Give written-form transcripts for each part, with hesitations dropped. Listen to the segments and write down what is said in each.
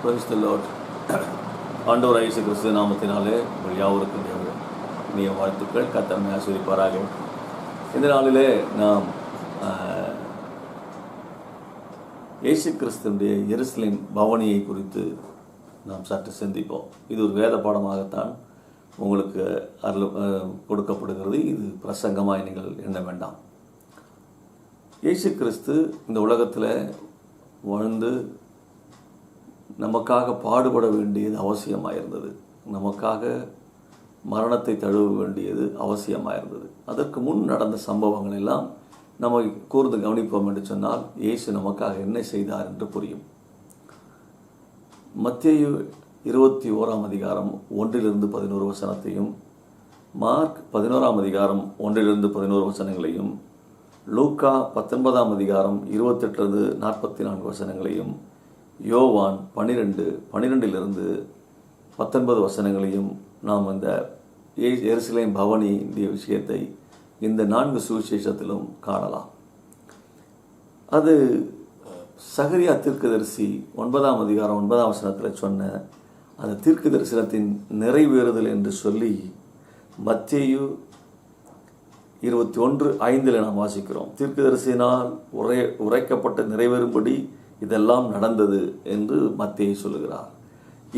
Praise the Lord. ஆண்டவர் இயேசு கிறிஸ்து நாமத்தினாலே உங்கள் யாவருக்கும் இனிய வாழ்த்துக்கள். கர்த்தர் ஆசீர்வதிப்பாராக. இந்த நாளிலே நாம் இயேசு கிறிஸ்துடைய எருசலேம் பவனியை குறித்து நாம் சற்று சிந்திப்போம். இது ஒரு வேத பாடமாகத்தான் உங்களுக்கு கொடுக்கப்படுகிறது. இது பிரசங்கமாய் நீங்கள் எண்ண வேண்டாம். இயேசு கிறிஸ்து இந்த உலகத்தில் வாழ்ந்து நமக்காக பாடுபட வேண்டியது அவசியமாக இருந்தது. நமக்காக மரணத்தை தழுவ வேண்டியது அவசியமாக இருந்தது. அதற்கு முன் நடந்த சம்பவங்கள் எல்லாம் நம்ம கூர்ந்து கவனிப்போம் என்று சொன்னால் இயேசு நமக்காக என்ன செய்தார் என்று புரியும். மத்தேயு 21 அதிகாரம் 1-11 வசனத்தையும், மார்க் 11 அதிகாரம் 1-11 வசனங்களையும், லூக்கா 19 அதிகாரம் 28-44 வசனங்களையும், யோவான் 12-19 வசனங்களையும் நாம் இந்த எருசலேம் பவனி விஷயத்தை இந்த 4 சுவிசேஷத்திலும் காணலாம். அது சகரியா தீர்க்கதரிசி 9 அதிகாரம் 9 வசனத்தில் சொன்ன அந்த தீர்க்க தரிசனத்தின் நிறைவேறுதல் என்று சொல்லி மத்தேயு 21:5 நாம் வாசிக்கிறோம். தீர்க்கதரிசியினால் உரைக்கப்பட்ட நிறைவேறும்படி இதெல்லாம் நடந்தது என்று மத்தேயு சொல்லுகிறார்.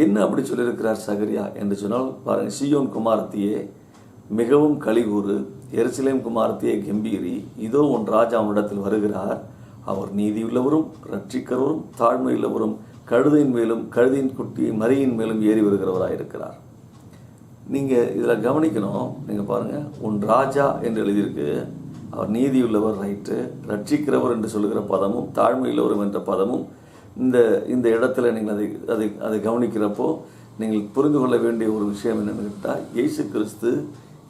என்ன அப்படி சொல்லியிருக்கிறார் சகரியா என்று சொன்னால் பாருங்கள், சீயோன் குமாரத்தியே மிகவும் கலிகூறு, எருசலேம் குமாரத்தியே கம்பீரி, இதோ உன் ராஜா அவனிடத்தில் வருகிறார், அவர் நீதியுள்ளவரும் ரட்சிக்கிறவரும் தாழ்மையுள்ளவரும் கழுதையின் மேலும் கழுதையின் குட்டி மரியின் மேலும் ஏறி வருகிறவராயிருக்கிறார். நீங்கள் இதில் கவனிக்கணும். நீங்கள் பாருங்கள், உன் ராஜா என்று எழுதியிருக்கு. அவர் நீதியுள்ளவர், ரைட்டு. ரட்சிக்கிறவர் என்று சொல்லுகிற பதமும் தாழ்மையுள்ளவரும் என்ற பதமும் இந்த இடத்துல நீங்கள் அதை கவனிக்கிறப்போ நீங்கள் புரிந்து கொள்ள வேண்டிய ஒரு விஷயம் என்னென்னு கேட்டால், இயேசு கிறிஸ்து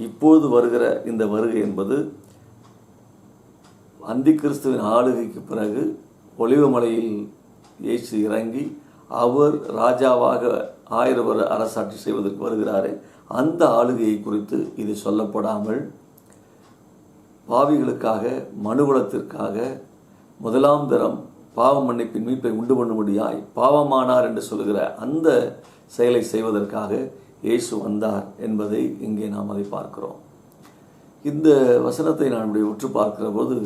இப்போது வருகிற இந்த வருகை என்பது அந்தி கிறிஸ்துவின் ஆளுகைக்கு பிறகு ஒலிவமலையில் இயேசு இறங்கி அவர் ராஜாவாக 1000 வருட அரசாட்சி செய்வதற்கு வருகிறாரே, அந்த ஆளுகையை குறித்து இது சொல்லப்படாமல் பாவிகளுக்காக மனுகுலத்திற்காக முதலாம் தரம் பாவ மன்னிப்பின் மீட்பை உண்டு பண்ணும்படியாய் பாவமானார் என்று சொல்லுகிற அந்த செயலை செய்வதற்காக இயேசு வந்தார் என்பதை இங்கே நாம் அதை பார்க்கிறோம். இந்த வசனத்தை நான் உற்று பார்க்கிற போது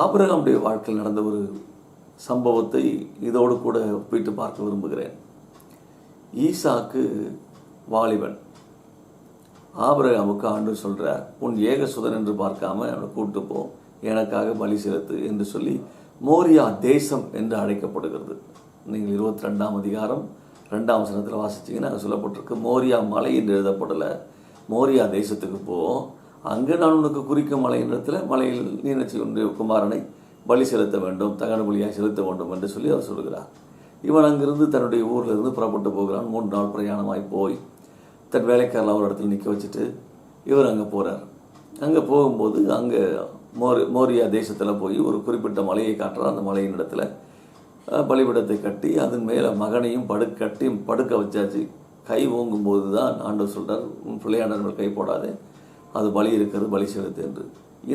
ஆபிரகாமுடைய வாழ்க்கையில் நடந்த ஒரு சம்பவத்தை இதோடு கூட ஒப்பிட்டு பார்க்க விரும்புகிறேன். ஈசாக்கு வாலிபன். ஆபிரகாமுக்கு ஆண்டவர் சொல்கிறார், உன் ஏகசுதன் என்று பார்க்காம அவனை கூட்டு போ, எனக்காக பலி செலுத்து என்று சொல்லி மோரியா தேசம் என்று அழைக்கப்படுகிறது. நீங்கள் 22 அதிகாரம் 2 வசனத்தில் வாசிச்சிங்கன்னா அங்கே சொல்லப்பட்டிருக்கு, மோரியா மலை என்று எழுதப்படலை, மோரியா தேசத்துக்கு போ, அங்கே நான் உனக்கு குறிக்கும் மலையிடத்தில் மலையில் நீனச்சி குமாரனை பலி செலுத்த வேண்டும், தகன பலியாக செலுத்த வேண்டும் என்று சொல்லி அவர் சொல்கிறார். இவன் அங்கிருந்து தன்னுடைய ஊரில் இருந்து புறப்பட்டு போகிறான். 3 நாள் பிரயாணமாய் போய் தன் வேலைக்காரில் ஒரு இடத்துல நிற்க வச்சுட்டு இவர் அங்கே போகிறார். அங்கே போகும்போது அங்கே மோரியா தேசத்தில் போய் ஒரு குறிப்பிட்ட மலையை காட்டுறார். அந்த மலையின் இடத்துல பலிபீடத்தை கட்டி அதன் மேலே மகனையும் படுக்க வச்சாச்சு. கை ஓங்கும்போது தான் ஆண்டவர் சொல்கிறார், பிள்ளையாண்டர்கள் கை போடாதே, அது பலி இருக்கிறது, பலி செலுத்து என்று.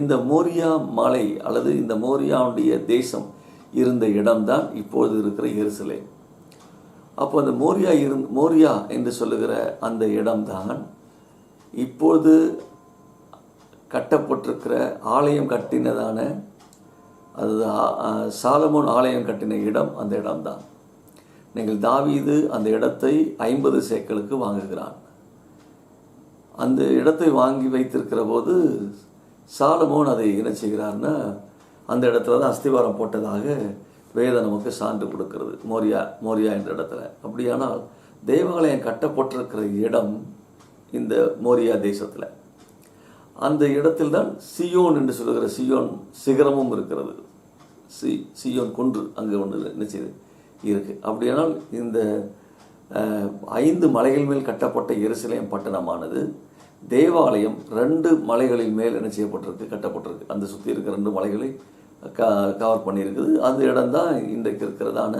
இந்த மோரியா மலை அல்லது இந்த மோரியாவுடைய தேசம் இருந்த இடம்தான் இப்போது இருக்கிற எருசலேம். அப்போ அந்த மோரியா என்று சொல்லுகிற அந்த இடம்தான் இப்போது கட்டப்பட்டிருக்கிற ஆலயம் கட்டினதான, அது சாலமோன் ஆலயம் கட்டின இடம் அந்த இடம்தான். நீங்கள் தாவீது அந்த இடத்தை 50 சேக்கலுக்கு வாங்குகிறான். அந்த இடத்தை வாங்கி வைத்திருக்கிற போது சாலமோன் அதை என்ன செய்கிறார்னா, அந்த இடத்துல தான் அஸ்திவாரம் போட்டதாக வேதம் நமக்கு சான்று கொடுக்கிறது, மோரியா என்ற இடத்துல. அப்படியானால் தேவாலயம் கட்டப்பட்டிருக்கிற இடம் இந்த மோரியா தேசத்தில். அந்த இடத்தில் தான் சியோன் என்று சொல்லுகிற சியோன் சிகரமும் இருக்கிறது. சியோன் குன்று அங்கே ஒன்று என்ன செய்து இருக்குது. அப்படியானால் இந்த 5 மலைகள் மேல் கட்டப்பட்ட எருசலேம் பட்டணமானது தேவாலயம் 2 மலைகளின் மேல் என்ன செய்யப்பட்டிருக்கு, கட்டப்பட்டிருக்கு. அந்த சுற்றி இருக்கிற 2 மலைகளை கவர் பண்ணியிருக்குது. அந்த இடம்தான் இன்றைக்கு இருக்கிறதான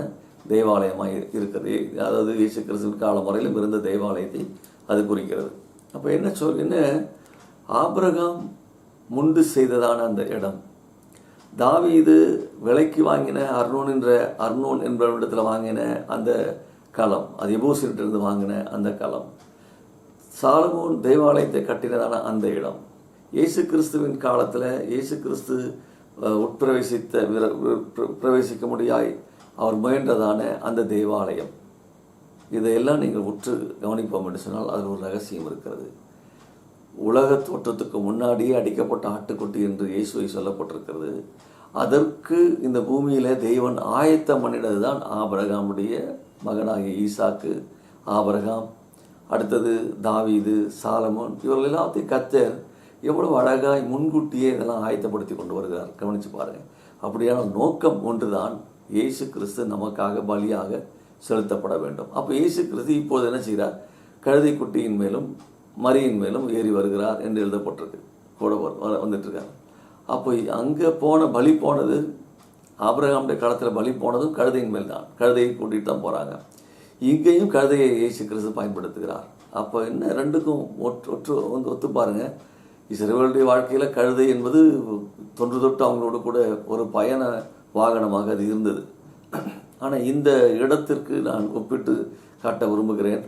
தேவாலயமாக இருக்கிறது. அதாவது இயேசு கிறிஸ்துவின் கால முறையிலும் இருந்த தேவாலயத்தை அது குறிக்கிறது. அப்போ என்ன ஆபிரகாம் முன்பு செய்ததான அந்த இடம், தாவீது விலைக்கு வாங்கின அர்னோன் என்பவரிடத்தில் வாங்கின அந்த களம், அது எபூசிலிருந்து வாங்கின அந்த களம், சாலமோன் தேவாலயத்தை கட்டினதான அந்த இடம், இயேசு கிறிஸ்துவின் காலத்தில் இயேசு கிறிஸ்து பிரவேசிக்க முடியாய் அவர் முயன்றதான அந்த தேவாலயம், இதையெல்லாம் நீங்கள் உற்று கவனிப்போம் என்று சொன்னால் அதில் ஒரு ரகசியம் இருக்கிறது. உலக தோற்றத்துக்கு முன்னாடியே அடிக்கப்பட்ட ஆட்டுக்குட்டி என்று இயேசுவை சொல்லப்பட்டிருக்கிறது. அதற்கு இந்த பூமியில் தெய்வன் ஆயத்தம் பண்ணினது தான் ஆபிரகாமுடைய மகனாகிய ஈசாக்கு, ஆபிரகாம், அடுத்தது தாவீது, சாலமோன், இவர்கள் எல்லாத்தையும் கர்த்தர் எவ்வளவு அழகாய் முன்கூட்டியே இதெல்லாம் ஆயத்தப்படுத்தி கொண்டு வருகிறார். கவனித்து பாருங்கள். அப்படியான நோக்கம் ஒன்றுதான், இயேசு கிறிஸ்து நமக்காக பலியாக செலுத்தப்பட வேண்டும். அப்போ இயேசு கிறிஸ்து இப்போது என்ன செய்கிறார்? கழுதை குட்டியின் மேலும் மரியின் மேலும் ஏறி வருகிறார் என்று எழுதப்பட்டிருக்கு, கூட வந்துட்டுருக்கார். அப்போ அங்கே பலி போனது, ஆபிரகாமுடைய காலத்தில் பலி போனதும் கழுதையின் மேல் தான், கழுதையை கூட்டிகிட்டு தான் போகிறாங்க. இங்கேயும் கழுதையை இயேசு கிறிஸ்து பயன்படுத்துகிறார். அப்போ என்ன, ரெண்டுக்கும் ஒத்து பாருங்கள். இஸ்ரவேலுடைய வாழ்க்கையில் கழுதை என்பது தொன்று தொட்டு அவங்களோட கூட ஒரு பயண வாகனமாக அது இருந்தது. ஆனால் இந்த இடத்திற்கு நான் ஒப்பிட்டு காட்ட விரும்புகிறேன்.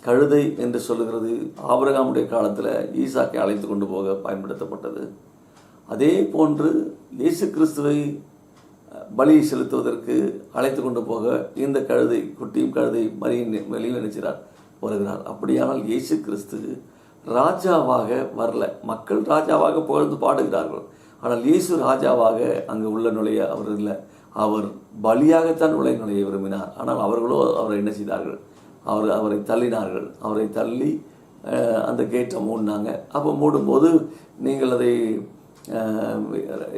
கழுதை என்று சொல்லுகிறது ஆபிரகாமுடைய காலத்தில் ஈசாக்கை அழைத்து கொண்டு போக பயன்படுத்தப்பட்டது. அதே போன்று இயேசு கிறிஸ்துவை பலி செலுத்துவதற்கு அழைத்து கொண்டு போக இந்த கழுதை குட்டியும் கழுதை மரியின் மேலையும் நினைச்சார் வருகிறார். அப்படியானால் இயேசு கிறிஸ்து ராஜாவாக வரல. மக்கள் ராஜாவாக புகழ்ந்து பாடுகிறார்கள். ஆனால் இயேசு ராஜாவாக அங்கு உள்ள நுழைய அவர் இல்லை. அவர் பலியாகத்தான் நுழைய விரும்பினார். ஆனால் அவர்களோ அவரை என்ன செய்தார்கள்? அவரை தள்ளினார்கள். அவரை தள்ளி அந்த கேட்டை மூடினாங்க. அப்போ மூடும்போது நீங்கள் அதை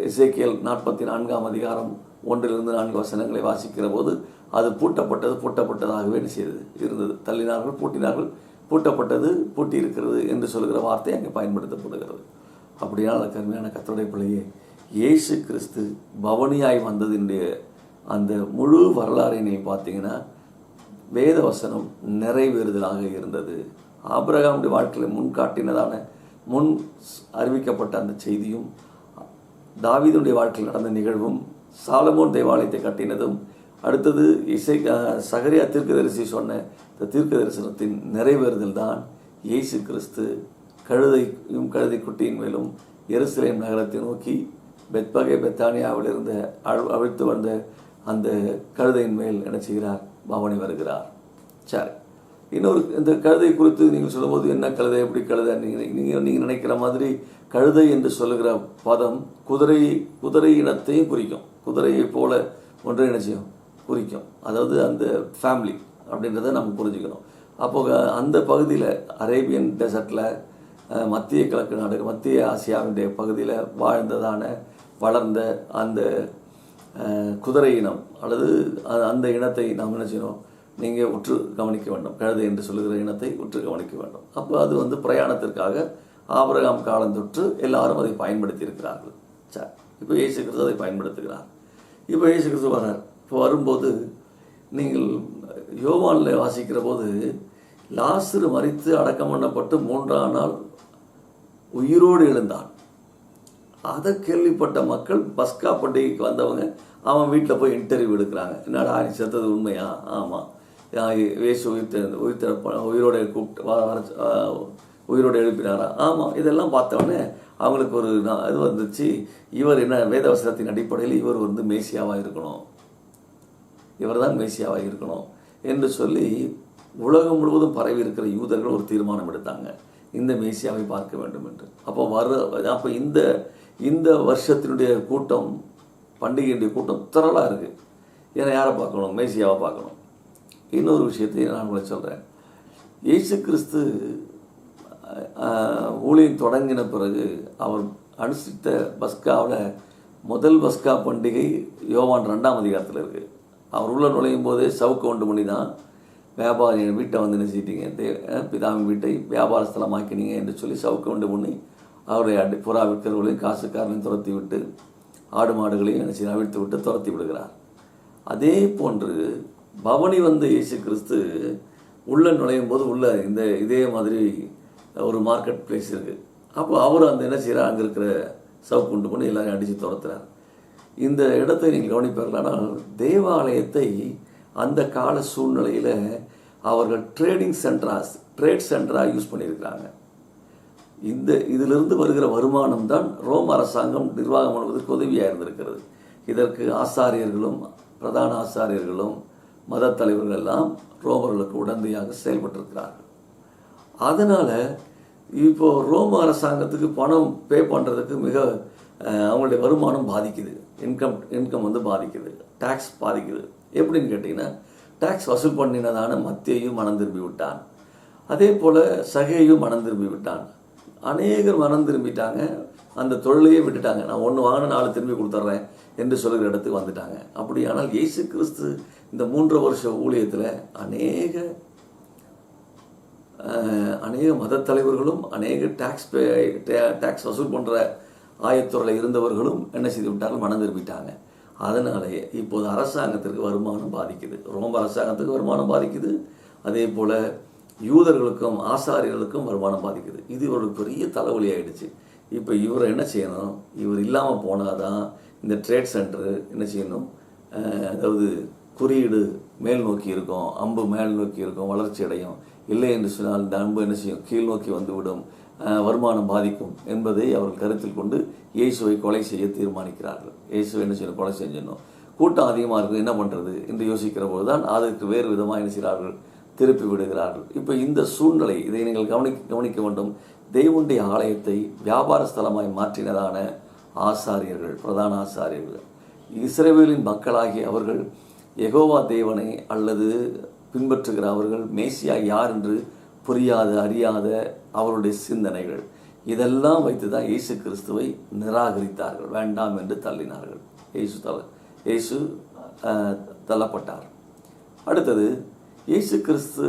எசேக்கியேல் 44 1-4 வசனங்களை வாசிக்கிற போது அது பூட்டப்பட்டதாகவே என்ன செய்தது இருந்தது. தள்ளினார்கள், பூட்டினார்கள், பூட்டப்பட்டது, பூட்டி இருக்கிறது என்று சொல்கிற வார்த்தை அங்கே பயன்படுத்தப்படுகிறது. அப்படியான கருமையான கர்த்தருடைய பிள்ளையே, இயேசு கிறிஸ்து பவனியாய் வந்ததினுடைய அந்த முழு வரலாறை நீங்கள் பார்த்தீங்கன்னா வேத வசனம் நிறைவேறுதலாக இருந்தது. ஆபிரகாமுடைய வாழ்க்கையில் முன்காட்டினதான முன் அறிவிக்கப்பட்ட அந்த செய்தியும், தாவீதுடைய வாழ்க்கையில் நடந்த நிகழ்வும், சாலமோன் தேவாலயத்தை கட்டினதும், அடுத்தது சகரியா தீர்க்கதரிசி சொன்ன இந்த தீர்க்க தரிசனத்தின் நிறைவேறுதல் தான் இயேசு கிறிஸ்து கழுதையும் கழுதை குட்டியின் மேலும் எருசலேம் நகரத்தை நோக்கி பெத்தானியாவில் இருந்த அவிழ்த்து வந்த அந்த கழுதையின் மேல் என்ன செய்கிறார்? பவனி வருகிறார். சரி, இன்னொரு இந்த கழுதை குறித்து நீங்கள் சொல்லும்போது என்ன கழுதை, எப்படி கழுதை, நீங்கள் நினைக்கிற மாதிரி கழுதை என்று சொல்லுகிற பதம் குதிரை இனத்தையும் குறிக்கும். குதிரையை போல ஒன்றை என்ன செய்யும்? குறிக்கும். அதாவது அந்த ஃபேமிலி அப்படின்றத நம்ம புரிஞ்சுக்கணும். அப்போ அந்த பகுதியில் அரேபியன் டெசர்ட்டில் மத்திய கிழக்கு நாடு, மத்திய ஆசியாவினுடைய பகுதியில் வளர்ந்த அந்த குதிரை இனம் அல்லது அந்த இனத்தை நாம் என்ன செய்யணும்? நீங்கள் உற்று கவனிக்க வேண்டும். கழுதை என்று சொல்லுகிற இனத்தை உற்று கவனிக்க வேண்டும். அப்போ அது பிரயாணத்திற்காக ஆபிரகாம் காலம் தொற்று எல்லாரும் அதை பயன்படுத்தி இருக்கிறார்கள். சரி, இப்போ இயேசு கிறிஸ்து அதை பயன்படுத்துகிறார். இப்போ இயேசு கிறிஸ்து வர்றார். இப்போ வரும்போது நீங்கள் யோவானில் வாசிக்கிற போது லாசரு மரித்து அடக்கம் பண்ணப்பட்டு 3ஆம் நாள் உயிரோடு எழுந்தான். அதை கேள்விப்பட்ட மக்கள் பஸ்கா பண்டிகைக்கு வந்தவங்க அவன் வீட்டில் போய் இன்டர்வியூ எடுக்கிறாங்க. என்னடா நீ செத்தது உண்மையா? ஆமாம், இயேசு உயிரோடு கூப்பிட்டு உயிரோடு எழுப்பினாரா? ஆமாம். இதெல்லாம் பார்த்தவொடனே அவங்களுக்கு ஒரு இது வந்துச்சு. இவர் என்ன, வேதவசனத்தின் அடிப்படையில் இவர் மேசியாவாக இருக்கணும், இவர் தான் மேசியாவாக இருக்கணும் என்று சொல்லி உலகம் முழுவதும் பரவி இருக்கிற யூதர்கள் ஒரு தீர்மானம் எடுத்தாங்க, இந்த மேசியாவை பார்க்க வேண்டும் என்று. அப்போ இந்த வருஷத்தினுடைய கூட்டம், பண்டிகையுடைய கூட்டம் திரளாக இருக்குது. ஏன்னா யாரை பார்க்கணும்? மேசியாவை பார்க்கணும். இன்னொரு விஷயத்தை நான் உங்களுக்கு சொல்கிறேன். இயேசு கிறிஸ்து ஊழியம் தொடங்கின பிறகு அவர் அனுஷ்டித்த பஸ்காவில் முதல் பஸ்கா பண்டிகை யோவான் 2ஆம் அதிகாரத்தில் இருக்குது. அவர் உள்ள நுழையும் போதே சவுக்கு உண்டு பண்ணி தான் வியாபாரி வீட்டை என்ன செய்யிட்டீங்க, பிதாவின் வீட்டை வியாபார ஸ்தலமாக்கினீங்க என்று சொல்லி சவுக்கு உண்டு பண்ணி அவரை புறா விற்கிறவர்களையும் காசுக்காரனையும் துரத்தி விட்டு ஆடு மாடுகளையும் என்ன செய்ய அவிழ்த்து விட்டு துரத்தி விடுகிறார். அதே போன்று பவனி வந்த இயேசு கிறிஸ்து உள்ள நுழையும் போது உள்ள இதே மாதிரி ஒரு மார்க்கெட் பிளேஸ் இருக்குது. அப்போ அவர் என்ன செய்கிறார்? அங்கே இருக்கிற சவுக்கு உண்டு பண்ணி எல்லாரையும் அடித்து துரத்துறார். இந்த இடத்தை நீங்கள் கவனிப்பார்களானால் தேவாலயத்தை அந்த கால சூழ்நிலையில் அவர்கள் ட்ரேட் சென்டராக யூஸ் பண்ணியிருக்கிறாங்க. இதிலிருந்து வருகிற வருமானம் தான் ரோம் அரசாங்கம் நிர்வாகம் பண்ணுவதற்கு உதவியாக இருந்திருக்கிறது. இதற்கு ஆசாரியர்களும் பிரதான ஆசாரியர்களும் மத தலைவர்கள் எல்லாம் ரோமர்களுக்கு உடந்தையாக செயல்பட்டிருக்கிறார்கள். அதனால் இப்போது ரோம அரசாங்கத்துக்கு பணம் பே பண்ணுறதுக்கு மிக அவங்களுடைய வருமானம் பாதிக்குது, இன்கம் வந்து பாதிக்குது, டேக்ஸ் பாதிக்குது. எப்படின்னு கேட்டிங்கன்னா, டேக்ஸ் வசூல் பண்ணினதான மத்தேயும் மனம் திரும்பி விட்டான், அதே போல் சகேயும் மனம் திரும்பி விட்டான். அநேகர் மனம் திரும்பிட்டாங்க, அந்த தொழிலையே விட்டுட்டாங்க. நான் ஒன்று வாங்கின 4 திரும்பி கொடுத்துட்றேன் என்று சொல்கிற இடத்துக்கு வந்துட்டாங்க. அப்படியானால் இயேசு கிறிஸ்து இந்த 3 வருஷ ஊழியத்தில் அநேக மத தலைவர்களும் அநேக டேக்ஸ் வசூல் பண்ணுற ஆயத்துறையில் இருந்தவர்களும் என்ன செய்து விட்டார்கள், மனம் திரும்பிட்டாங்க. அதனாலேயே இப்போது அரசாங்கத்திற்கு வருமானம் பாதிக்குது, ரோம அரசாங்கத்துக்கு வருமானம் பாதிக்குது, அதே போல் யூதர்களுக்கும் ஆசாரியர்களுக்கும் வருமானம் பாதிக்குது. இது ஒரு பெரிய தலைவலி ஆகிடுச்சு. இப்போ இவரை என்ன செய்யணும், இவர் இல்லாமல் போனால் தான் இந்த ட்ரேட் சென்டரு என்ன செய்யணும், அதாவது குறியீடு மேல் நோக்கி இருக்கும், அம்பு மேல் நோக்கி இருக்கும், வளர்ச்சி அடையும். இல்லை என்று சொன்னால் இந்த அம்பு என்ன செய்யும், கீழ் நோக்கி வந்துவிடும், வருமானம் பாதிக்கும் என்பதை அவர்கள் கருத்தில் கொண்டு இயேசுவை கொலை செய்ய தீர்மானிக்கிறார்கள். இயேசுவை என்ன செய்யணும், கொலை செஞ்சிடணும். கூட்டம் அதிகமாக இருக்குது, என்ன பண்ணுறது என்று யோசிக்கிற போது தான் அதற்கு வேறு விதமாக என்ன செய்கிறார்கள், திருப்பி விடுகிறார்கள். இப்போ இந்த சூழ்நிலை, இதை நீங்கள் கவனிக்க வேண்டும். தேவனுடைய ஆலயத்தை வியாபார ஸ்தலமாய் மாற்றினதான ஆசாரியர்கள், பிரதான ஆசாரியர்கள், இஸ்ரவேலின் மக்களாகிய அவர்கள் யெகோவா தேவனை அல்லது பின்பற்றுகிற அவர்கள் மேசியா யார் என்று புரியாத அறியாத அவருடைய சிந்தனைகள், இதெல்லாம் வைத்து தான் இயேசு கிறிஸ்துவை நிராகரித்தார்கள், வேண்டாம் என்று தள்ளினார்கள். இயேசு தள்ளப்பட்டார். அடுத்தது இயேசு கிறிஸ்து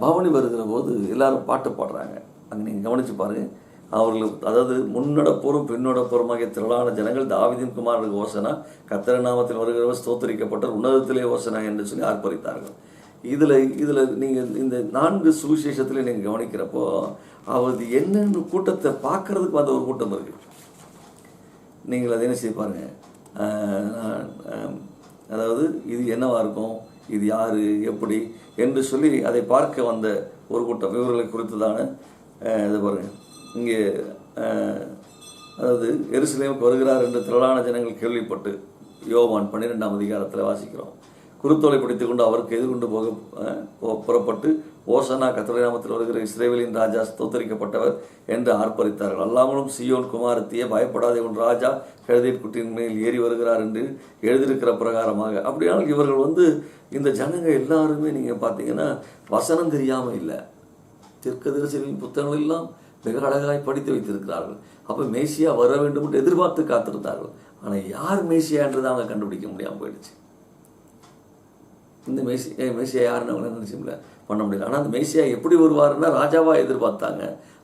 பவனி வருகிற போது எல்லாரும் பாட்டு பாடுறாங்க. அங்கே நீங்கள் கவனித்து பாருங்கள். அவர்கள் அதாவது முன்னடப்போரும் பின்னோடப்போருமாகிய திரளான ஜனங்கள் தாவீதின் குமாரனுக்கு ஓசனா, கர்த்தர் நாமத்தில் வருகிறவர் ஸ்தோத்திரிக்கப்பட்டார், உன்னதத்திலே ஓசனா என்று சொல்லி ஆர்ப்பரித்தார்கள். இதில் நீங்கள் இந்த 4 சுவிசேஷத்தில் நீங்கள் கவனிக்கிறப்போ அவர் என்னென்ன கூட்டத்தை பார்க்கறதுக்கு வந்த ஒரு கூட்டம் இருக்குது. நீங்கள் அதை என்ன செய்ய பாருங்கள். அதாவது இது என்னவா இருக்கும், இது யார், எப்படி என்று சொல்லி அதை பார்க்க வந்த ஒரு கூட்டம். இவர்களை குறித்துதான இதை பாருங்கள். இங்கே அதாவது எருசலேமுக்கு வருகிறார் என்று திரளான ஜனங்கள் கேள்விப்பட்டு யோவான் 12ஆம் அதிகாரத்தில் வாசிக்கிறோம். குருத்தோலை பிடித்து கொண்டு அவருக்கு எதிர்கொண்டு புறப்பட்டு ஓசனா, கர்த்தருடைய நாமத்தில் வருகிற இஸ்ரவேலின் ராஜா ஸ்தோத்தரிக்கப்பட்டவர் என்று ஆர்ப்பரித்தார்கள். அல்லாமலும் சீயோன் குமாரத்தியே பயப்படாதே, உன் ராஜா கழுதையின் குட்டியின் மேல் ஏறி வருகிறார் என்று எழுதியிருக்கிற பிரகாரமாக. அப்படியானால் இவர்கள் இந்த ஜனங்க எல்லாருமே நீங்கள் பார்த்தீங்கன்னா வசனம் தெரியாமல் இல்லை, தீர்க்கதரிசிகளின் புத்தகங்கள் எல்லாம் மிக அழகாய் படித்து வைத்திருக்கிறார்கள். அப்போ மேசியா வர வேண்டும் என்று எதிர்பார்த்து காத்திருந்தார்கள். ஆனால் யார் மேசியா என்றதை அவங்க கண்டுபிடிக்க முடியாமல் போயிடுச்சு. இந்த மேசியா யாருன்னு அவங்க நினைச்சு பண்ண முடியல. ஆனால் அந்த மேசியா எப்படி வருவாருன்னா ராஜாவாக எதிர்பார்த்தாங்க.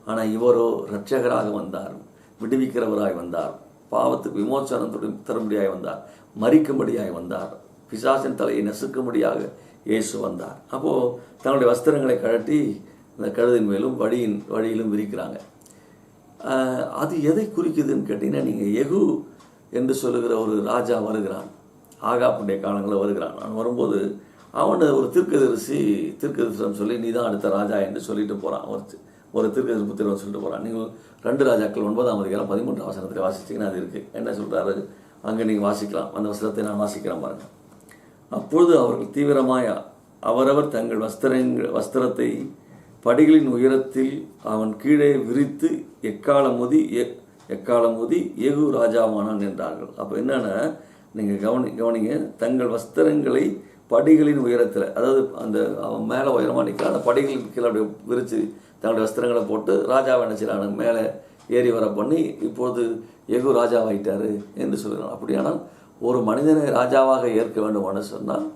ஆனால் இவரோ இரட்சகராக வந்தார், விடுவிக்கிறவராய் வந்தார், பாவத்துக்கு விமோசனம் தரும்படியாய் வந்தார், மறிக்கும்படியாய் வந்தார், பிசாசின் தலையை நசுக்கும்படியாக இயேசு வந்தார். அப்போது தங்களுடைய வஸ்திரங்களை கழட்டி இந்த கழுதின் மேலும் வழியிலும் விரிக்கிறாங்க. அது எதை குறிக்குதுன்னு கேட்டிங்கன்னா, நீங்கள் யெகூ என்று சொல்லுகிற ஒரு ராஜா வருகிறான், ஆகாப்புடைய காலங்களில் வருகிறான். அவன் வரும்போது அவனை ஒரு தீர்க்கதரிசனம் சொல்லி நீ தான் அடுத்த ராஜா என்று சொல்லிட்டு போகிறான். ஒரு தீர்க்கதரிசி புத்திரன் சொல்லிட்டு போகிறான். நீங்கள் 2 ராஜாக்கள் 9ஆம் அதிகாரம் 13ஆம் வசனத்தில் வாசிச்சிங்கன்னா அது இருக்குது. என்ன சொல்கிறாரு அங்கே நீங்கள் வாசிக்கலாம். அந்த வசனத்தை நான் வாசிக்கிறேன் பாருங்கள். அப்பொழுது அவர்கள் தீவிரமாய் அவரவர் தங்கள் வஸ்திரத்தை படிகளின் உயரத்தில் அவன் கீழே விரித்து எக்காலம் ஊதி யெகூ ராஜாவானான் என்றார்கள். அப்போ என்னென்னா, நீங்கள் கவனிங்க, தங்கள் வஸ்திரங்களை படிகளின் உயரத்தில், அதாவது அந்த அவன் மேலே உயரமாக நிற்கிறான், அந்த படிகளின் கீழே அப்படியே விரித்து தங்களுடைய வஸ்திரங்களை போட்டு ராஜாவை நினச்சிடாங்க மேலே ஏறி வர பண்ணி இப்போது யெகூ ராஜாவாயிட்டார் என்று சொல்கிறான். அப்படியானால் ஒரு மனிதனை ராஜாவாக ஏற்க வேண்டும்னு சொன்னால்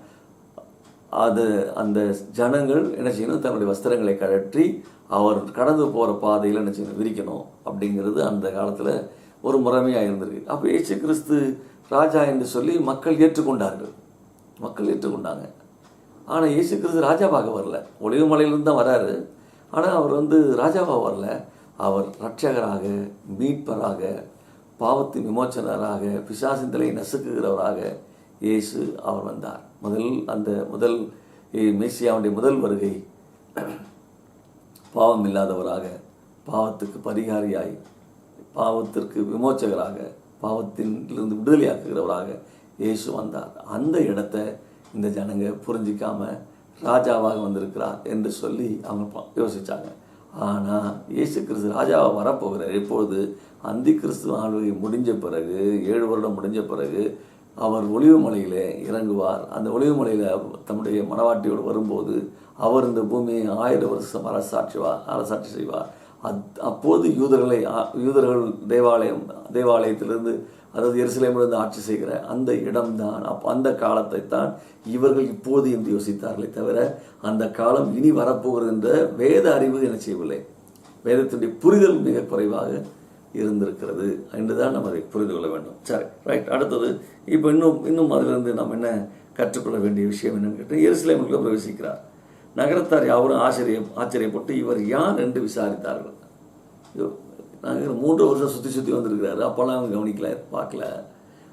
அந்த ஜனங்கள் என்ன செய்யணும், தன்னுடைய வஸ்திரங்களை கழற்றி அவர் கடந்து போகிற பாதையில் என்ன செய்யணும், விரிக்கணும். அப்படிங்கிறது அந்த காலத்தில் ஒரு முறைமையாக இருந்திருக்கு. அப்போ இயேசு கிறிஸ்து ராஜா என்று சொல்லி மக்கள் ஏற்றுக்கொண்டாங்க. ஆனால் இயேசு கிறிஸ்து ராஜாவாக வரல, ஒளிவு மலையிலிருந்து தான் வராரு. ஆனால் அவர் ராஜாவாக வரல, அவர் இரட்சகராக, மீட்பராக, பாவத்தின் விமோச்சனராக, பிசாசின் தலையை நசுக்குகிறவராக இயேசு அவர் வந்தார். முதல் மேசியாவுடைய முதல் வருகை பாவம் இல்லாதவராக, பாவத்துக்கு பரிகாரியாய், பாவத்திற்கு விமோச்சகராக, பாவத்திலிருந்து விடுதலையாக்குகிறவராக இயேசு வந்தார். அந்த இடத்த இந்த ஜனங்க புரிஞ்சிக்காம ராஜாவாக வந்திருக்கிறார் என்று சொல்லி அவங்க யோசித்தாங்க. ஆனால் இயேசு கிறிஸ்து ராஜாவாக வரப்போகிறார். எப்பொழுது அந்தி கிறிஸ்து ஆளுகை முடிஞ்ச பிறகு, 7 வருடம் முடிஞ்ச பிறகு அவர் ஒலிவு மலையில் இறங்குவார். அந்த ஒலிவு மலையில் தம்முடைய மனவாட்டியோடு வரும்போது அவர் இந்த பூமியை 1000 வருஷம் அரசாட்சி செய்வார். அப்போது யூதர்கள் தேவாலயத்திலிருந்து, அதாவது எருசலேமிலிருந்து ஆட்சி செய்கிற அந்த இடம்தான். அந்த காலத்தை தான் இவர்கள் இப்போது என்று யோசித்தார்களே தவிர, அந்த காலம் இனி வரப்போகிறது என்ற வேத அறிவு என செய்யவில்லை. வேதத்தினுடைய புரிதல் மிக குறைவாக இருந்திருக்கிறது என்றுதான் நம்ம அதை புரிந்து கொள்ள வேண்டும். சரி, ரைட். அடுத்தது இப்போ இன்னும் அதிலிருந்து நாம் என்ன கற்றுக்கொள்ள வேண்டிய விஷயம் என்னன்னு கேட்டு, எருசலேமுக்குள்ள பிரவேசிக்கிறார். நகரத்தார் யாவரும் ஆச்சரியப்பட்டு இவர் யார் என்று விசாரித்தார்கள். நாங்கள் 3 வருஷம் சுற்றி வந்திருக்கிறாரு, அப்போல்லாம் அவங்க கவனிக்கல, பார்க்கல.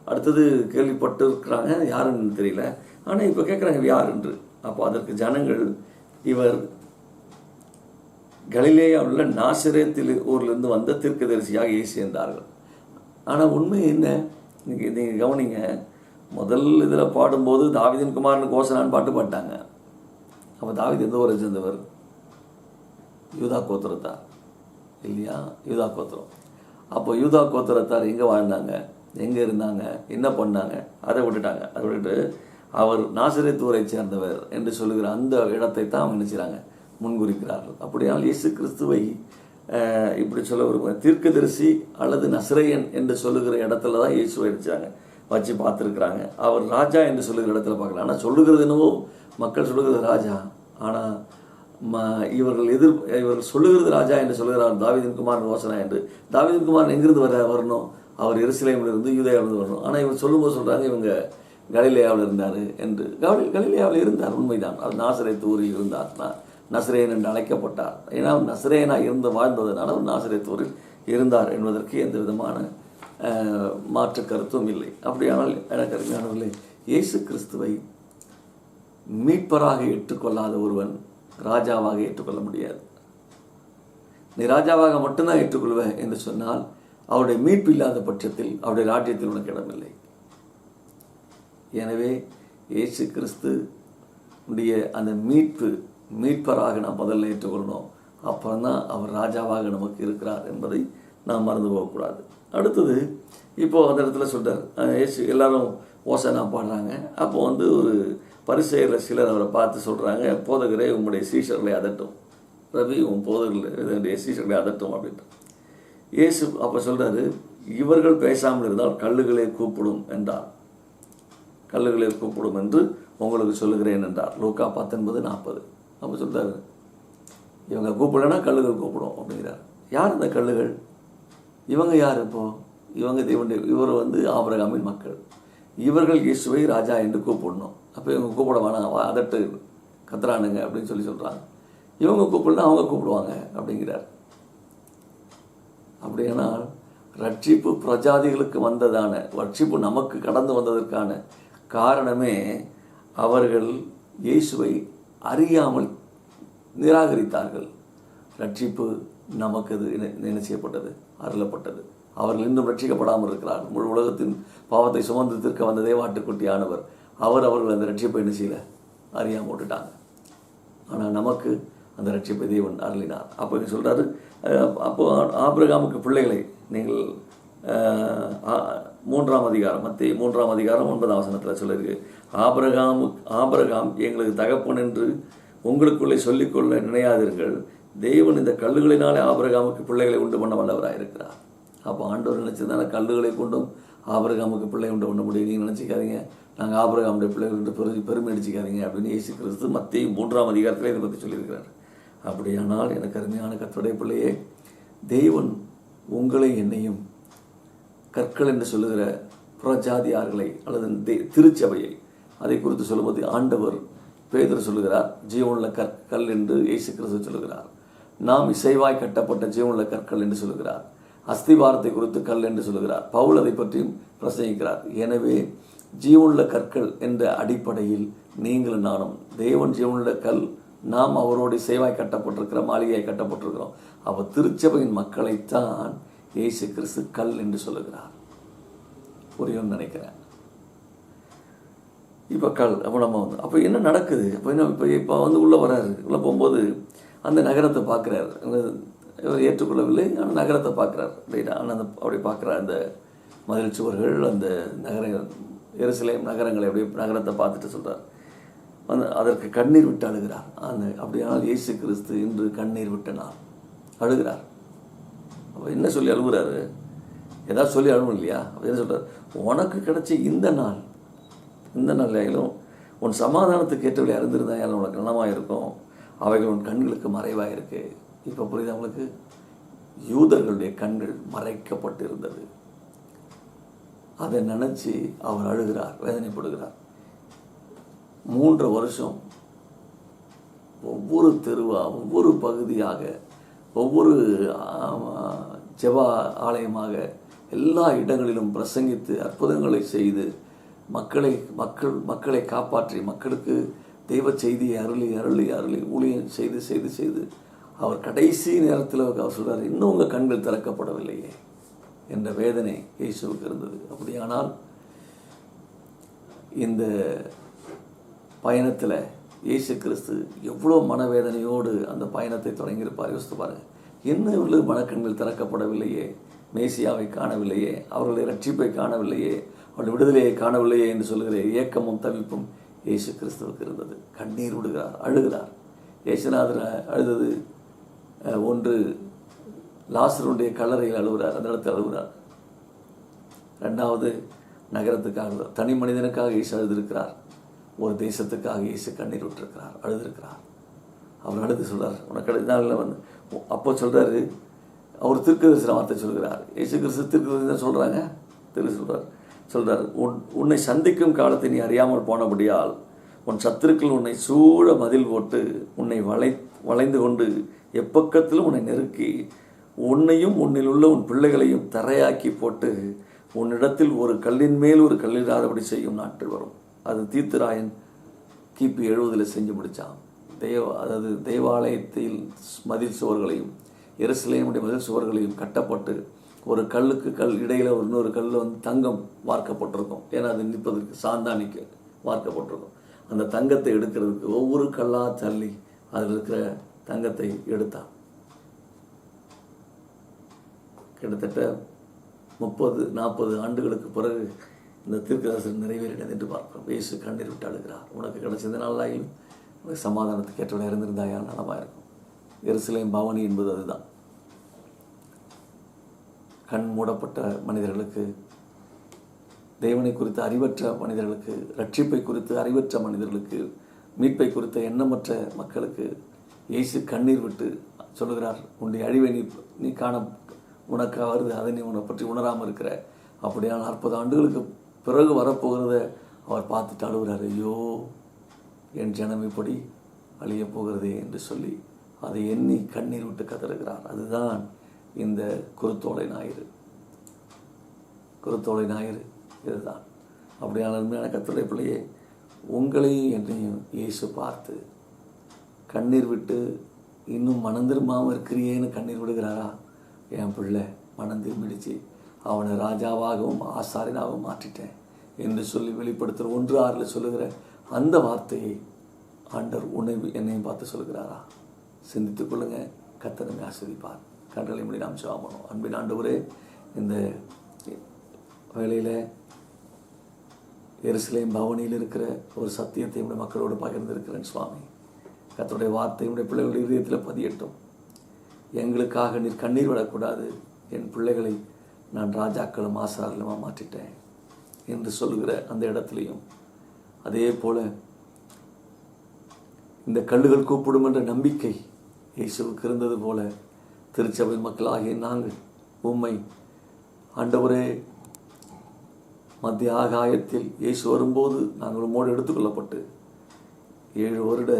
அடுத்தது கேள்விப்பட்டு இருக்கிறாங்க, யாருன்னு தெரியல. ஆனால் இப்போ கேட்குறாங்க யார் என்று. அப்போ அதற்கு ஜனங்கள், இவர் கலிலேயாவில் உள்ள நாசரேத்தில் ஊர்லேருந்து வந்த தீர்க்கதரிசியாக இயேசு என்றார்கள். ஆனால் உண்மை என்ன, நீங்கள் கவனிங்க. முதல் இதில் பாடும்போது தாவீதின் குமாரனுக்கு ஓசனான்னு பாட்டு பாட்டாங்க. அப்போ தாவீது எந்த ஊரை சேர்ந்தவர்? யூதா கோத்திரத்தார் இல்லையா? யூதா கோத்திரம். அப்போ யூதா கோத்திரத்தார் எங்கே வாழ்ந்தாங்க, எங்கே இருந்தாங்க, என்ன பண்ணாங்க, அதை விட்டுட்டு அவர் நாசரேத் ஊரை சேர்ந்தவர் என்று சொல்லுகிற அந்த இடத்தை தான் அவங்க நினைச்சாங்க, முன்குறிக்கிறார்கள். அப்படியானால் இயேசு கிறிஸ்துவை இப்படி சொல்ல ஒரு தீர்க்கதரிசி அல்லது நசரேயன் என்று சொல்லுகிற இடத்துல தான் இயேசுவை வச்சு பார்த்துருக்குறாங்க. அவர் ராஜா என்று சொல்லுகிற இடத்துல பார்க்கலாம். ஆனால் சொல்லுகிறது என்னவோ மக்கள் சொல்லுகிறது ராஜா, ஆனால் இவர்கள் சொல்லுகிறது ராஜா என்று சொல்லுகிறார். தாவீதின் குமாரன் ஓசனா என்று. தாவீதின் குமாரன் எங்கிருந்து வரணும்? அவர் எருசலேமிலிருந்து யூதேயாவிலிருந்து வரணும். ஆனால் இவங்க சொல்லும்போது சொல்கிறாங்க இவங்க கலிலேயாவில் இருந்தார் என்று. கலிலேயாவில் இருந்தார், உண்மைதான். அவர் நாசரேத் ஊரில் இருந்தார், நசரேயன் என்று அழைக்கப்பட்டார். ஏன்னா அவர் நசரேயனாக இருந்து வாழ்ந்ததுனால அவர் நாசரேத் ஊரில் இருந்தார் என்பதற்கு எந்த விதமான மாற்று கருத்தும் இல்லை. அப்படியானால் எனக்கு அருமையானவர்களே, இயேசு கிறிஸ்துவை மீட்பராக ஏற்றுக்கொள்ளாத ஒருவன் ராஜாவாக ஏற்றுக்கொள்ள முடியாது. நீ ராஜாவாக மட்டும்தான் ஏற்றுக்கொள்வேன் என்று சொன்னால் அவருடைய மீட்பு இல்லாத பட்சத்தில் அவருடைய ராஜ்யத்தில் உனக்கு இடமில்லை. எனவே இயேசு கிறிஸ்து உடைய அந்த மீட்பராக நாம் முதல்ல ஏற்றுக்கொள்ளணும். அப்புறம் தான் அவர் ராஜாவாக நமக்கு இருக்கிறார் என்பதை நாம் மறந்து போகக்கூடாது. அடுத்தது இப்போது அந்த இடத்துல சொல்கிறார், இயேசு எல்லாரும் ஓசனா பாடுறாங்க. அப்போது ஒரு பரிசேயரில் சிலர் அவரை பார்த்து சொல்கிறாங்க, போதகரே உங்களுடைய சீஷர்களை அதட்டும், ரவி உன் போதகர்களுடைய சீஷர்களை அதட்டும் அப்படின்ட்டு. இயேசு அப்போ சொல்கிறாரு, இவர்கள் பேசாமல் இருந்தால் கல்லுகளை கூப்பிடும் என்றார். கல்லுகளை கூப்பிடும் என்று உங்களுக்கு சொல்லுகிறேன் என்றார். லூக்கா 19:40. அப்போ சொல்கிறாரு, இவங்க கூப்பிடலன்னா கல்லுகள் கூப்பிடும் அப்படிங்கிறார். யார் இந்த கல்லுகள்? இவங்க யார்? இவர் ஆபிரகாமின் மக்கள். இவர்கள் இயேசுவை ராஜா என்று கூப்பிடணும். அப்போ இவங்க கூப்பிட வேணாம், அதட்டு கத்துறானுங்க அப்படின்னு சொல்கிறாங்க. இவங்க கூப்பிடலாம், அவங்க கூப்பிடுவாங்க அப்படிங்கிறார். அப்படியானால் ரட்சிப்பு பிரஜாதிகளுக்கு வந்ததான ரட்சிப்பு நமக்கு கடந்து வந்ததற்கான காரணமே அவர்கள் இயேசுவை அறியாமல் நிராகரித்தார்கள். ரட்சிப்பு நமக்கு என்ன செய்யப்பட்டது? அருளப்பட்டது. அவர்கள் இன்னும் ரட்சிக்கப்படாமல் இருக்கிறார்கள். முழு உலகத்தின் பாவத்தை சுமந்து தீர்க்க வந்த தேவாட்டுக்குட்டியானவர் அவர்கள் அந்த ரட்சிப்பை என்ன செய்யல, அறியாமல் விட்டுட்டாங்க. ஆனால் நமக்கு அந்த ரட்சிப்பை தேவன் அருளினார். அப்போ சொல்கிறாரு, அப்போ ஆபிரகாமுக்கு பிள்ளைகளை நீங்கள் 3ஆம் அதிகாரம் மத்திய 3ஆம் அதிகாரம் 9ஆம் வசனத்தில் சொல்லியிருக்கு, ஆபிரகாம் எங்களுக்கு தகப்பன் என்று உங்களுக்குள்ளே சொல்லிக்கொள்ள நினையாதீர்கள், தேவன் இந்த கல்லுகளினாலே ஆபிரகாமுக்கு பிள்ளைகளை உண்டு பண்ண வல்லவராயிருக்கிறார். அப்போ ஆண்டவர் நினச்சதுனால கல்லுகளை கொண்டும் ஆபிரகாமுக்கு பிள்ளை உண்டு பண்ண முடியும். நீங்கள் நினச்சிக்காதீங்க நாங்கள் ஆபிரகாமுடைய பிள்ளைகள் என்று பெருமை அடிச்சிக்காதீங்க அப்படின்னு இயேசு கிறிஸ்து மத்திய 3ஆம் அதிகாரத்தில் இதை பற்றி சொல்லியிருக்கிறார். அப்படியானால் எனக்கு அருமையான கர்த்தருடைய பிள்ளையே, தேவன் உங்களை என்னையும் கற்கள் என்று சொல்லுகிற புறஜாதியார்களை அல்லது திருச்சபையை அதை குறித்து சொல்லும்போது ஆண்டவர் பேதுரு சொல்லுகிறார், ஜீவனுள்ள கற்கள் என்று இயேசு கிறிஸ்து சொல்லுகிறார். நாம் இசைவாய் கட்டப்பட்ட ஜீவனுள்ள கற்கள் என்று சொல்லுகிறார். அஸ்திவாரத்தை குறித்து கல் என்று சொல்கிறார். பவுல் அதை பற்றியும் பிரசங்கிக்கிறார். எனவே ஜீவனுள்ள கற்கள் என்ற அடிப்படையில் நீங்களும் நானும் தேவன் ஜீவனுள்ள கல், நாம் அவரோடு சேவாய் கட்டப்பட்டிருக்கிற மாளிகையாய் கட்டப்பட்டிருக்கிறோம். அப்போ திருச்சபையின் மக்களைத்தான் இயேசு கிறிஸ்து கல் என்று சொல்லுகிறார். புரியும்னு நினைக்கிறேன். இப்போ கல் அப்போ நம்ம அப்போ என்ன நடக்குது? இப்போ உள்ளே வராரு. உள்ளே போகும்போது அந்த நகரத்தை பார்க்குறாரு. ஏற்றுக்கொள்ளவில்லை, ஆனால் நகரத்தை பார்க்குறாரு. ஆனால் அப்படி பார்க்குறாரு. அந்த மதில் சுவர்கள், அந்த எருசலேம் நகரங்களை அப்படியே நகரத்தை பார்த்துட்டு சொல்கிறார். அதற்கு கண்ணீர் விட்டு அழுகிறார். அப்படியானால் இயேசு கிறிஸ்து இன்று கண்ணீர் விட்ட நாள் அழுகிறார். அப்போ என்ன சொல்லி அழுகுறாரு? ஏதாவது சொல்லி அழுவும் இல்லையா? என்ன சொல்கிறார்? உனக்கு கிடைச்ச இந்த நாளிலும் உன் சமாதானத்துக்கு ஏற்றவளை அறிந்திருந்தால் உனக்கு நலமாக இருக்கும். அவைகள் உன் கண்களுக்கு மறைவாக இருக்கு. இப்போ புரியுது அவங்களுக்கு? யூதர்களுடைய கண்கள் மறைக்கப்பட்டிருந்தது. அதை நினச்சி அவர் அழுகிறார், வேதனைப்படுகிறார். 3 வருஷம் ஒவ்வொரு தெருவாக, ஒவ்வொரு பகுதியாக, ஒவ்வொரு ஜெப ஆலயமாக எல்லா இடங்களிலும் பிரசங்கித்து அற்புதங்களை செய்து மக்களை காப்பாற்றி மக்களுக்கு தெய்வ செய்தியை அருளி ஊழியம் செய்து அவர் கடைசி நேரத்தில் அவர் சொல்கிறார், இன்னும் உங்கள் கண்கள் திறக்கப்படவில்லையே என்ற வேதனை இயேசுவுக்கு இருந்தது. அப்படியானால் இந்த பயணத்தில் இயேசு கிறிஸ்து எவ்வளோ மனவேதனையோடு அந்த பயணத்தை தொடங்கியிருப்பார். யோசித்து பாருங்கள். என்ன இவர்களுக்கு மனக்கண்கள் திறக்கப்படவில்லையே, மேசியாவை காணவில்லையே, அவர்களை ரட்சிப்பை காணவில்லையே, அவருடைய விடுதலையை காணவில்லையே என்று சொல்லுகிற ஏக்கமும் தவிப்பும் இயேசு கிறிஸ்துவுக்கு இருந்தது. கண்ணீர் விடுகிறார், அழுகிறார். இயேசுநாதர் அழுதது ஒன்று லாசருடைய கல்லறையில் அழுகிறார், அந்த இடத்தில் அழுகிறார். 2வது நகரத்துக்காக, தனி மனிதனுக்காக இயேசு அழுதிருக்கிறார். ஒரு தேசத்துக்காக இயேசு கண்ணீர் விட்டிருக்கிறார், அழுதிருக்கிறார். அவர் அழுது சொல்கிறார், உனக்கு நாளில் அப்போ சொல்கிறாரு, அவர் தீர்க்கதரிசன வார்த்தை சொல்கிறார். இயேசு கிறிஸ்து தீர்க்கதரிசனம் சொல்கிறாங்க, சொல்கிறார், உன்னை சந்திக்கும் காலத்தை நீ அறியாமல் போனபடியால் உன் சத்துருக்கள் உன்னை சூழ மதில் போட்டு உன்னை வளைந்து கொண்டு எப்பக்கத்திலும் உன்னை நெருக்கி உன்னையும் உன்னில் உள்ள உன் பிள்ளைகளையும் தரையாக்கி போட்டு உன்னிடத்தில் ஒரு கல்லின் மேல் ஒரு கல்லிடாதபடி செய்யும் நாட்கள் வரும். அது தீத்துராயன் கிபி 70 செஞ்சு முடித்தான். அதாவது தேவாலயத்தில் மதில் சுவர்களையும் எருசலேமுடைய மதில் சுவர்களையும் கட்டப்பட்டு ஒரு கல்லுக்கு கல் இடையில் இன்னொரு கல் தங்கம் வார்க்கப்பட்டிருக்கும். ஏன்னா அது நிற்பதற்கு சாந்தானிக்கு வார்க்கப்பட்டிருக்கும். அந்த தங்கத்தை எடுக்கிறதுக்கு ஒவ்வொரு கல்லாக தள்ளி அதில் இருக்கிற தங்கத்தை எடுத்தான். கிட்டத்தட்ட 30-40 ஆண்டுகளுக்கு பிறகு இந்த தீர்க்கதரிசனம் நிறைவேறினது என்று பார்க்கிறோம். இயேசு கண்ணீர் விட்டு அழுகிறார். உனக்கு கிடைச்ச நாளாயில் உனக்கு சமாதானத்துக்கு ஏற்றவளை இருந்திருந்தாயா நலமாக இருக்கும். எருசலேம் பவனி என்பது அதுதான். கண் மூடப்பட்ட மனிதர்களுக்கு, தேவனை குறித்த அறிவற்ற மனிதர்களுக்கு, ரட்சிப்பை குறித்து அறிவற்ற மனிதர்களுக்கு, மீட்பை குறித்த எண்ணமற்ற மக்களுக்கு இயேசு கண்ணீர் விட்டு சொல்லுகிறார், உன்னுடைய அழிவை நீ காண உனக்கு வருது, அதை நீ உன்னை பற்றி உணராமல் இருக்கிற. அப்படியான 40 ஆண்டுகளுக்கு பிறகு வரப்போகிறத அவர் பார்த்துட்டு அழுகிறார். ஐயோ, என் ஜனம் இப்படி அழிய போகிறதே என்று சொல்லி அதை எண்ணி கண்ணீர் விட்டு கதறுகிறார். அதுதான் இந்த குருத்தோலை ஞாயிறு. இதுதான். அப்படியான உண்மையான கர்த்தருடைய பிள்ளையே, உங்களையும் என்னையும் இயேசு பார்த்து கண்ணீர் விட்டு இன்னும் மனம் திரும்பாமல் இருக்கிறியேன்னு கண்ணீர் விடுகிறாரா? என் பிள்ளை மனம் திரும்பிடுச்சு, அவனை ராஜாவாகவும் ஆசாரியனாகவும் மாற்றிட்டேன் என்று சொல்லி வெளிப்படுத்துகிற 1:6 சொல்லுகிற அந்த வார்த்தையை ஆண்டவர் என்னையும் பார்த்து சொல்கிறாரா? சிந்தித்துக் கொள்ளுங்க. கர்த்தர் நம்மை ஆசீர்வதிப்பார். கண்களை மூடி நாம் ஜெபம் பண்ணுவோம். அன்பின் ஆண்டவரே, இந்த வேளையில் எருசலேம் பவனியில் இருக்கிற ஒரு சத்தியத்தை நம்முடைய மக்களோடு பகிர்ந்திருக்கிறேன் சுவாமி. கர்த்தருடைய வார்த்தை நம்முடைய பிள்ளைகளுடைய இதயத்தில் பதியட்டும். எங்களுக்காக நீர் கண்ணீர் விடக்கூடாது, என் பிள்ளைகளை நான் ராஜாக்களும் ஆசாரியலுமா மாற்றிட்டேன் என்று சொல்லுகிற அந்த இடத்துலையும், அதே போல இந்த கல்லுகள் கூப்பிடும் என்ற நம்பிக்கை இயேசுவுக்கு இருந்தது போல திருச்சபை மக்களாகிய நாங்கள் உம்மை ஆண்டவரே, மத்திய ஆகாயத்தில் இயேசு வரும்போது நாங்கள் உம்மோடு எடுத்துக்கொள்ளப்பட்டு 7 வருட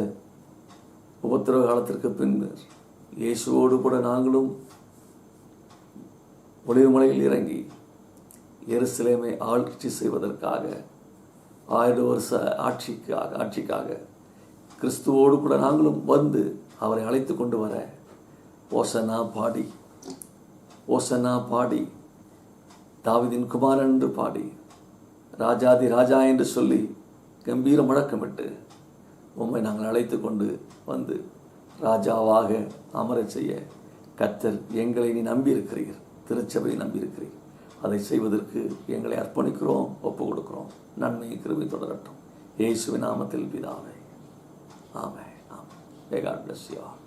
உபத்திரவ காலத்திற்கு பின்னர் இயேசுவோடு கூட நாங்களும் ஒளிவுமலையில் இறங்கி எருசலேமை ஆட்சி செய்வதற்காக 1000 வருஷ ஆட்சிக்காக கிறிஸ்துவோடு கூட நாங்களும் வந்து அவரை அழைத்து கொண்டு வர ஓசன்னா பாடி தாவீதின் குமாரன் என்று பாடி ராஜாதி ராஜா என்று சொல்லி கம்பீர முழக்கமிட்டு உம்மை நாங்கள் அழைத்து கொண்டு வந்து ராஜாவாக அமரச் செய்ய கர்த்தர் எங்களை நீ நம்பியிருக்கிறீர், திருச்சபையை நம்பியிருக்கிறீர். அதை செய்வதற்கு எங்களை அர்ப்பணிக்கிறோம், ஒப்பு கொடுக்கிறோம். நன்மை கிருபை தொடரட்டும். இயேசுவின் நாமத்தில் பிதாவே. ஆமென். God bless you all.